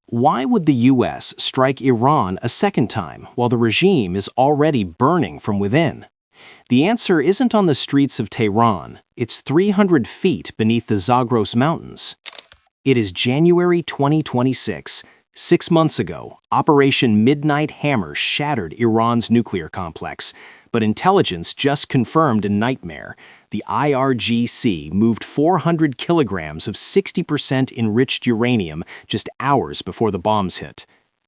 Why would the US strike Iran a second time while the regime is already burning from within? The answer isn't on the streets of Tehran, it's 300 feet beneath the Zagros Mountains. It is January 2026. 6 months ago, Operation Midnight Hammer shattered Iran's nuclear complex, but intelligence just confirmed a nightmare. The IRGC moved 400 kilograms of 60% enriched uranium just hours before the bombs hit.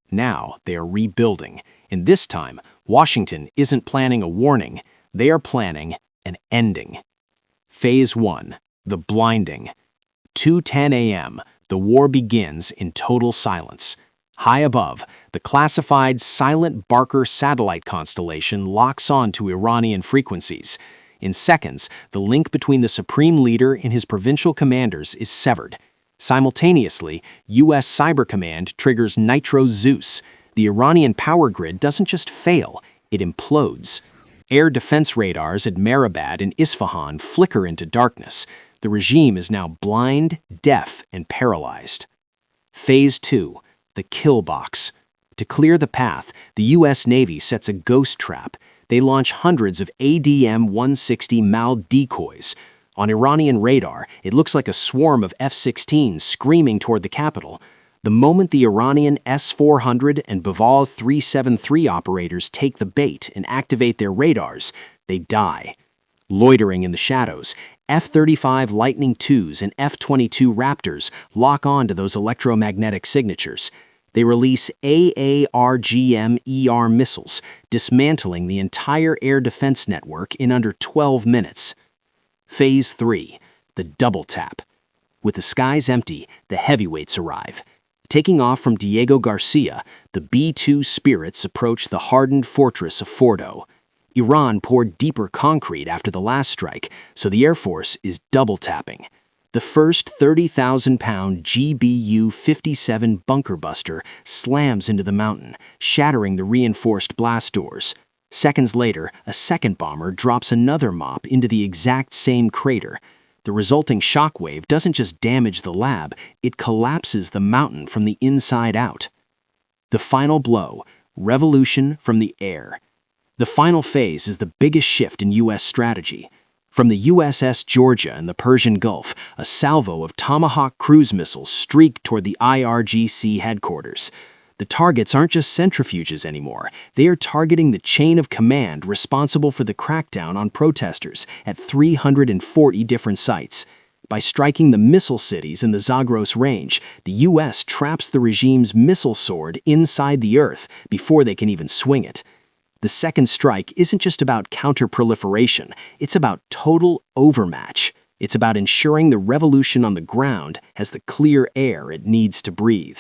Now they are rebuilding, and this time, Washington isn't planning a warning, they are planning an ending. Phase 1. The blinding. 2:10 a.m., the war begins in total silence. High above, the classified Silent Barker satellite constellation locks on to Iranian frequencies. In seconds, the link between the supreme leader and his provincial commanders is severed. Simultaneously, U.S. Cyber Command triggers Nitro Zeus. The Iranian power grid doesn't just fail, it implodes. Air defense radars at Mehrabad and Isfahan flicker into darkness. The regime is now blind, deaf, and paralyzed. Phase 2. The kill box. To clear the path, the U.S. Navy sets a ghost trap. They launch hundreds of ADM-160 MAL decoys. On Iranian radar, it looks like a swarm of F-16s screaming toward the capital. The moment the Iranian S-400 and Baval 373 operators take the bait and activate their radars, they die. Loitering in the shadows, F-35 Lightning IIs and F-22 Raptors lock on to those electromagnetic signatures. They release AARGM-ER missiles, dismantling the entire air defense network in under 12 minutes. Phase 3. The double tap. With the skies empty, the heavyweights arrive. Taking off from Diego Garcia, the B-2 Spirits approach the hardened fortress of Fordo. Iran poured deeper concrete after the last strike, so the Air Force is double tapping. The first 30,000-pound GBU-57 bunker buster slams into the mountain, shattering the reinforced blast doors. Seconds later, a second bomber drops another mop into the exact same crater. The resulting shockwave doesn't just damage the lab, it collapses the mountain from the inside out. The final blow, revolution from the air. The final phase is the biggest shift in U.S. strategy. From the USS Georgia in the Persian Gulf, a salvo of Tomahawk cruise missiles streak toward the IRGC headquarters. The targets aren't just centrifuges anymore. They are targeting the chain of command responsible for the crackdown on protesters at 340 different sites. By striking the missile cities in the Zagros range, the U.S. traps the regime's missile sword inside the earth before they can even swing it. The second strike isn't just about counter-proliferation, it's about total overmatch. It's about ensuring the revolution on the ground has the clear air it needs to breathe.